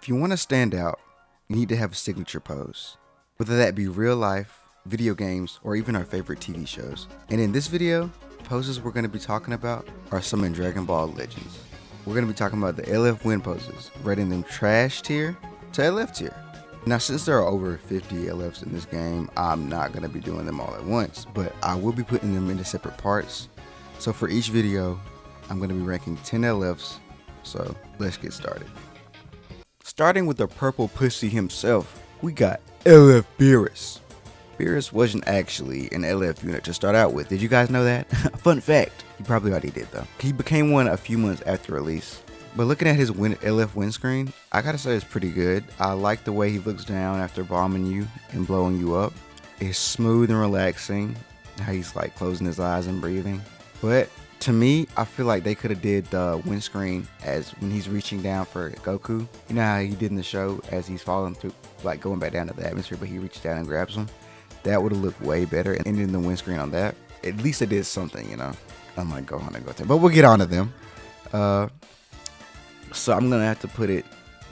If you want to stand out, you need to have a signature pose. Whether that be real life, video games, or even our favorite TV shows. And in this video, the poses we're going to be talking about are some in Dragon Ball Legends. We're going to be talking about the LF win poses, rating them trash tier to LF tier. Now, since there are over 50 LFs in this game, I'm not going to be doing them all at once, but I will be putting them into separate parts. So for each video, I'm going to be ranking 10 LFs, so let's get started. Starting with the purple pussy himself, we got LF Beerus. Beerus wasn't actually an LF unit to start out with. Did you guys know that? Fun fact. You probably already did though. He became one a few months after release. But looking at his LF win screen, I gotta say it's pretty good. I like the way he looks down after bombing you and blowing you up. It's smooth and relaxing. How he's like closing his eyes and breathing. But to me, I feel like they could have did the win screen as when he's reaching down for Goku. You know how he did in the show as he's falling through, like going back down to the atmosphere, but he reaches down and grabs him. That would have looked way better, and ending the win screen on that. At least it did something, you know. Unlike Gohan and Goten, but we'll get on to them. So I'm gonna have to put it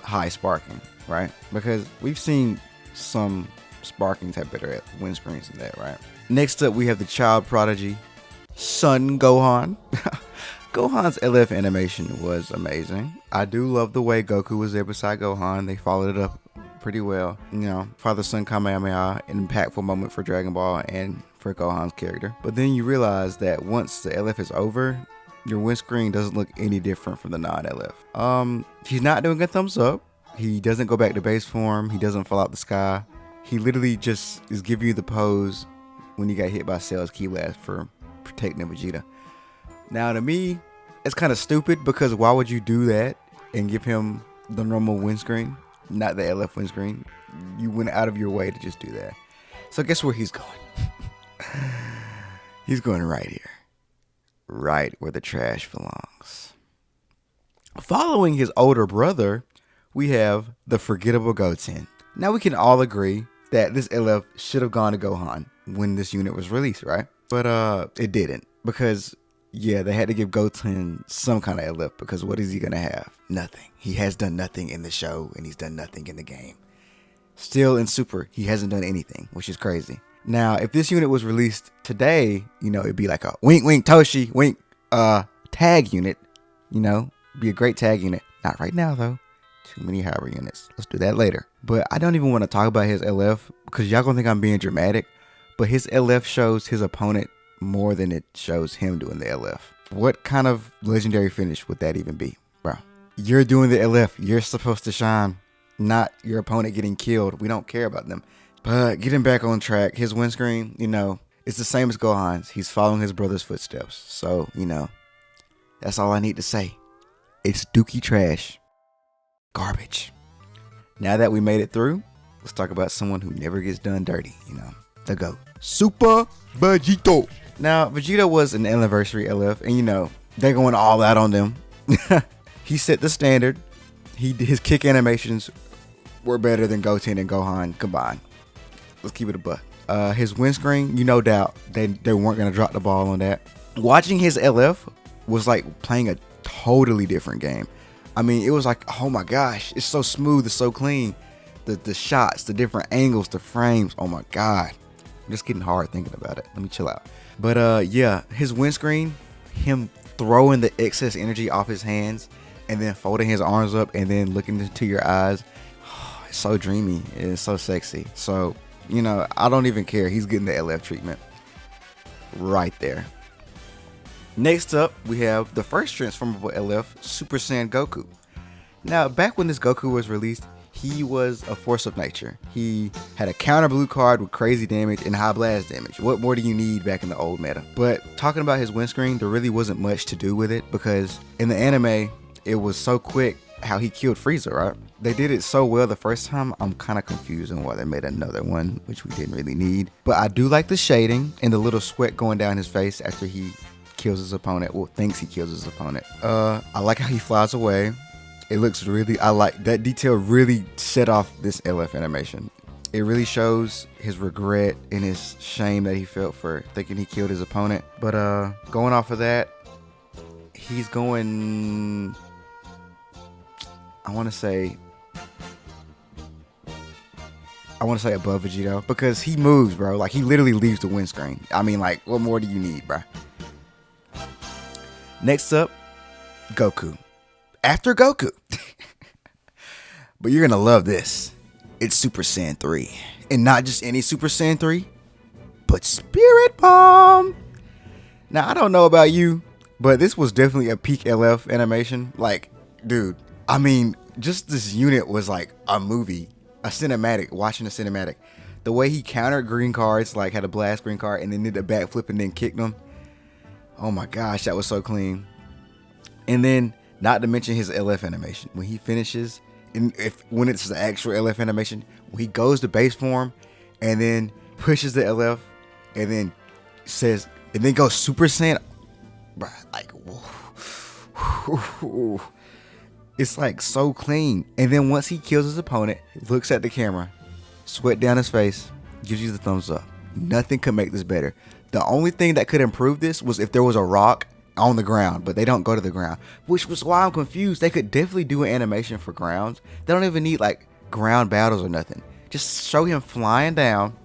high sparking, right? Because we've seen some sparkings have better at win screens than that, right? Next up, we have the child prodigy, Son Gohan. Gohan's LF animation was amazing. I do love the way Goku was there beside Gohan. They followed it up pretty well. You know, Father-Son Kamehameha, an impactful moment for Dragon Ball and for Gohan's character. But then you realize that once the LF is over, your win screen doesn't look any different from the non-LF. He's not doing a thumbs up. He doesn't go back to base form. He doesn't fall out the sky. He literally just is giving you the pose when you got hit by Cell's Ki Blast for protecting Vegeta. Now to me, it's kind of stupid because why would you do that and give him the normal win screen, not the LF win screen? You went out of your way to just do that. So guess where he's going? He's going right here. Right where the trash belongs. Following his older brother, we have the forgettable Goten. Now we can all agree that this LF should have gone to Gohan when this unit was released, right? But it didn't, because yeah, they had to give Goten some kind of LF, because what is he gonna have? Nothing. He has done nothing in the show, and he's done nothing in the game. Still in Super, he hasn't done anything, which is crazy. Now, if this unit was released today, you know, it'd be like a wink, wink, Toshi, wink, tag unit. You know, be a great tag unit. Not right now, though. Too many Hyper units. Let's do that later. But I don't even want to talk about his LF, because y'all gonna think I'm being dramatic. But his LF shows his opponent more than it shows him doing the LF. What kind of legendary finish would that even be, bro? You're doing the LF. You're supposed to shine, not your opponent getting killed. We don't care about them. But getting back on track, his win screen, you know, it's the same as Gohan's. He's following his brother's footsteps. So, you know, that's all I need to say. It's dookie trash. Garbage. Now that we made it through, let's talk about someone who never gets done dirty, you know, the GOAT. Super Vegito. Now, Vegeta was an anniversary LF, and you know, they're going all out on them. He set the standard. His kick animations were better than Goten and Gohan combined. Let's keep it a buck. His win screen, you no doubt they weren't going to drop the ball on that. Watching his LF was like playing a totally different game. I mean, it was like, oh my gosh, it's so smooth, it's so clean. The shots, the different angles, the frames, oh my god. I'm just getting hard thinking about it. Let me chill out. But yeah, his win screen, him throwing the excess energy off his hands and then folding his arms up and then looking into your eyes. Oh, it's so dreamy. It's so sexy. So, you know, I don't even care. He's getting the LF treatment right there. Next up, we have the first transformable LF, Super Saiyan Goku. Now, back when this Goku was released, he was a force of nature. He had a counter blue card with crazy damage and high blast damage. What more do you need back in the old meta? But talking about his win screen, there really wasn't much to do with it, because in the anime, it was so quick how he killed Frieza, right? They did it so well the first time, I'm kind of confused on why they made another one, which we didn't really need. But I do like the shading and the little sweat going down his face after he kills his opponent, or thinks he kills his opponent. I like how he flies away. It looks really, I like that detail, really set off this LF animation. It really shows his regret and his shame that he felt for thinking he killed his opponent. But going off of that, he's going, I want to say I want to say above Vegito, because he moves, bro. Like, he literally leaves the windscreen. I mean, like, what more do you need, bro? Next up, Goku. After Goku. But you're going to love this. It's Super Saiyan 3. And not just any Super Saiyan 3, but Spirit Bomb. Now, I don't know about you, but this was definitely a peak LF animation. Like, dude, I mean, just this unit was like a movie, a cinematic, watching a cinematic. The way he countered green cards, like had a blast green card and then did a backflip and then kicked them. Oh my gosh, that was so clean. And then, not to mention his LF animation. When he finishes, and when it's the actual LF animation, when he goes to base form and then pushes the LF and then says, and then goes Super Saiyan. Like, whoa. It's like so clean. And then once he kills his opponent, looks at the camera, sweat down his face, gives you the thumbs up. Nothing could make this better. The only thing that could improve this was if there was a rock on the ground, but they don't go to the ground, which was why I'm confused. They could definitely do an animation for grounds. They don't even need like ground battles or nothing. Just show him flying down.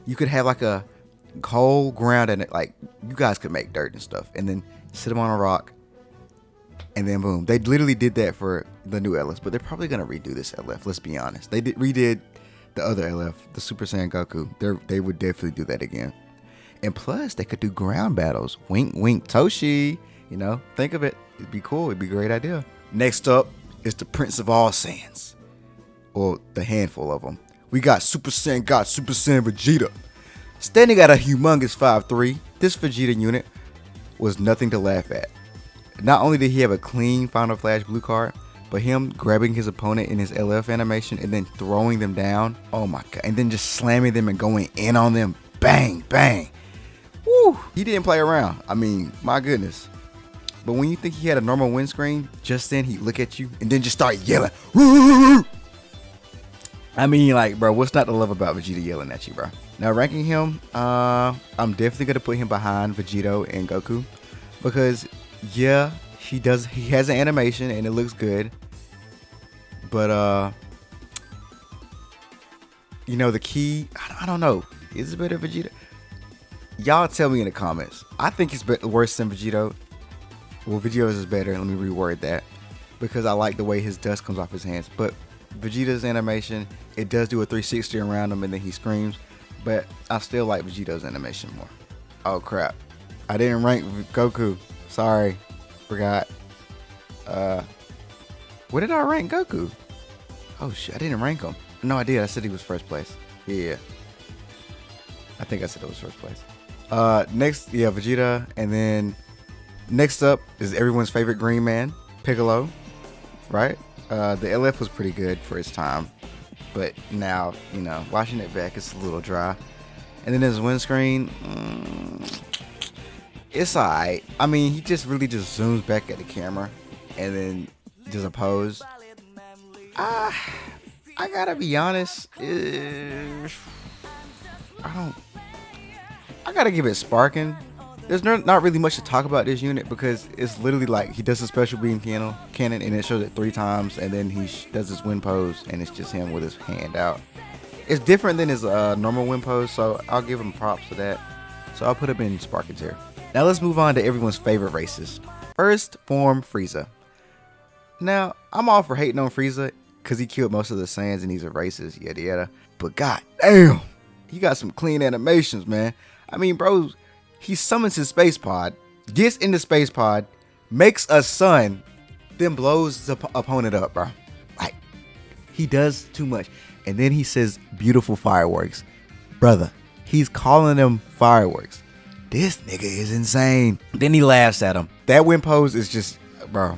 You could have like a whole ground and like you guys could make dirt and stuff, and then sit him on a rock, and then boom. They literally did that for the new LF, but they're probably gonna redo this LF. Let's be honest. They redid the other LF, the Super Saiyan Goku. They would definitely do that again. And plus, they could do ground battles. Wink, wink, Toshi. You know, think of it. It'd be cool. It'd be a great idea. Next up is the Prince of all Saiyans. Well, the handful of them. We got Super Saiyan God, Super Saiyan Vegeta. Standing at a humongous 5'3", this Vegeta unit was nothing to laugh at. Not only did he have a clean Final Flash blue card, but him grabbing his opponent in his LF animation and then throwing them down. Oh my god. And then just slamming them and going in on them. Bang, bang. Woo, he didn't play around. I mean, my goodness. But when you think he had a normal windscreen, just then he'd look at you and then just start yelling. Woo! I mean, like, bro, what's not to love about Vegeta yelling at you, bro? Now, ranking him, I'm definitely going to put him behind Vegito and Goku. Because, yeah, he has an animation and it looks good. But, you know, the key, I don't know. Is it better Vegeta? Y'all tell me in the comments. I think it's worse than Vegito. Well, Vegito's is better. Let me reword that. Because I like the way his dust comes off his hands. But Vegeta's animation, it does do a 360 around him and then he screams. But I still like Vegito's animation more. Oh, crap. I didn't rank Goku. Sorry. Forgot. Where did I rank Goku? Oh, shit. I didn't rank him. No, I did. I said he was first place. Yeah. I think I said it was first place. Next, yeah, Vegeta, and then next up is everyone's favorite green man, Piccolo, right? The LF was pretty good for its time, but now, you know, watching it back, it's a little dry. And then his windscreen, it's alright. I mean, he just really just zooms back at the camera and then does a pose. I gotta be honest, I gotta give it sparking. There's not really much to talk about this unit because it's literally like he does a special beam cannon and it shows it 3 times and then he does his wind pose and it's just him with his hand out. It's different than his normal wind pose, so I'll give him props for that. So I'll put him in sparking tier. Now let's move on to everyone's favorite races. First, form Frieza. Now, I'm all for hating on Frieza because he killed most of the Saiyans and he's a racist, yada yada. But god damn, he got some clean animations, man. I mean, bro, he summons his space pod, gets in the space pod, makes a sun, then blows the opponent up, bro. Like, he does too much. And then he says beautiful fireworks. Brother, he's calling them fireworks. This nigga is insane. Then he laughs at him. That wind pose is just, bro.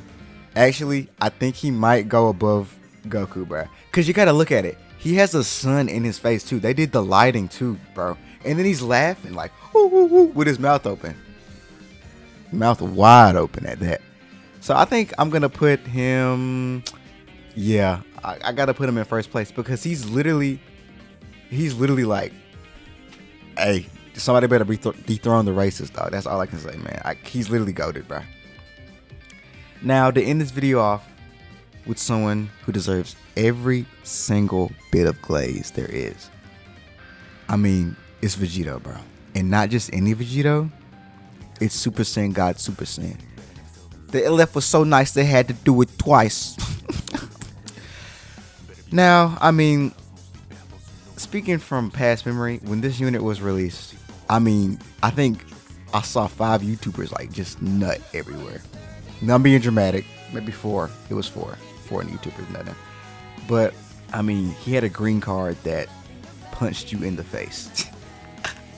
Actually, I think he might go above Goku, bro. Because you got to look at it. He has a sun in his face, too. They did the lighting, too, bro. And then he's laughing like, ooh, ooh, ooh, with his mouth open. Mouth wide open at that. So I think I'm going to put him, yeah, I got to put him in first place because he's literally like, hey, somebody better dethrone the racist, dog. That's all I can say, man. He's literally goated, bro. Now, to end this video off, with someone who deserves every single bit of glaze there is. I mean, it's Vegito, bro. And not just any Vegito. It's Super Saiyan God Super Saiyan. The LF was so nice they had to do it twice. Now, I mean, speaking from past memory, when this unit was released, I mean, I think I saw 5 YouTubers like just nut everywhere. Now I'm being dramatic. Maybe 4. It was 4. 4 YouTubers nutting. But, I mean, he had a green card that punched you in the face.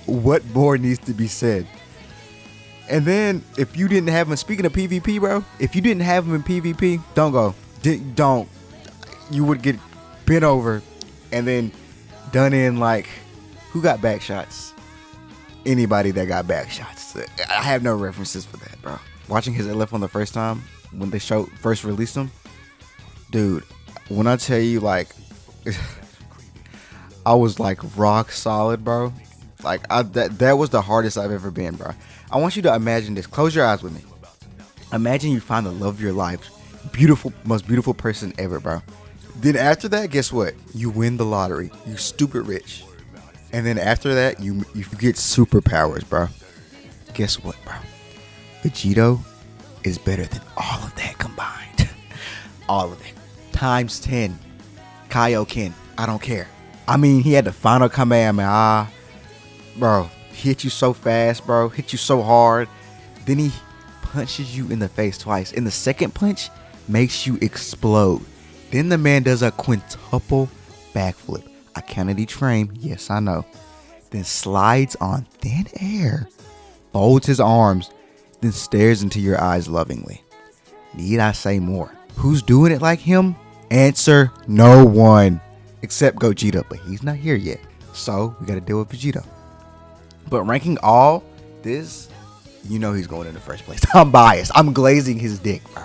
What more needs to be said? And then, if you didn't have him, speaking of PvP, bro, if you didn't have him in PvP, don't go. Don't. You would get bent over and then done in like, who got back shots? Anybody that got back shots. I have no references for that, bro. Watching his LF on the first time, when they first released him, dude, when I tell you, like, I was like rock solid, bro. Like, that was the hardest I've ever been, bro. I want you to imagine this. Close your eyes with me. Imagine you find the love of your life. Beautiful, most beautiful person ever, bro. Then after that, guess what? You win the lottery. You're stupid rich. And then after that, you get superpowers, bro. Guess what, bro? Vegito is better than all of that combined. All of it. Times 10. Kaioken. I don't care. I mean, he had the final Kamehameha. Bro, he hit you so fast, bro. Hit you so hard. Then he punches you in the face twice. And the second punch makes you explode. Then the man does a quintuple backflip. I counted each frame. Yes, I know. Then slides on thin air. Folds his arms. Then stares into your eyes lovingly. Need I say more? Who's doing it like him? Answer, no one. Except Gogeta, but he's not here yet. So, we gotta deal with Vegito. But ranking all this, you know he's going in the first place. I'm biased. I'm glazing his dick, bro.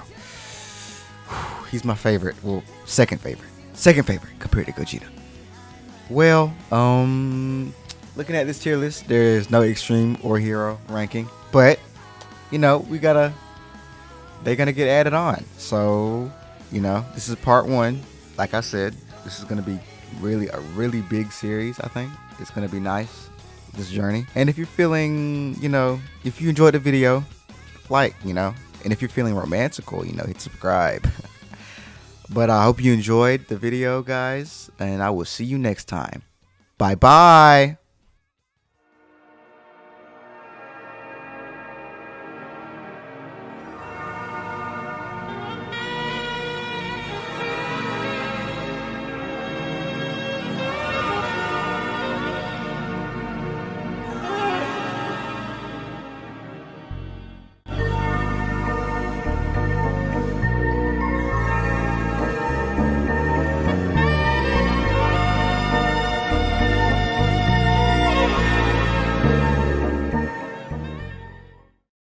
He's my favorite. Well, second favorite. Second favorite compared to Gogeta. Well, looking at this tier list, there's no extreme or hero ranking. But, you know, they're gonna get added on. So, you know, this is part 1. Like I said, this is gonna be a really big series, I think. It's gonna be nice, this journey. And if you're feeling, you know, if you enjoyed the video, like, you know, and if you're feeling romantical, you know, hit subscribe. But I hope you enjoyed the video, guys, and I will see you next time. Bye bye.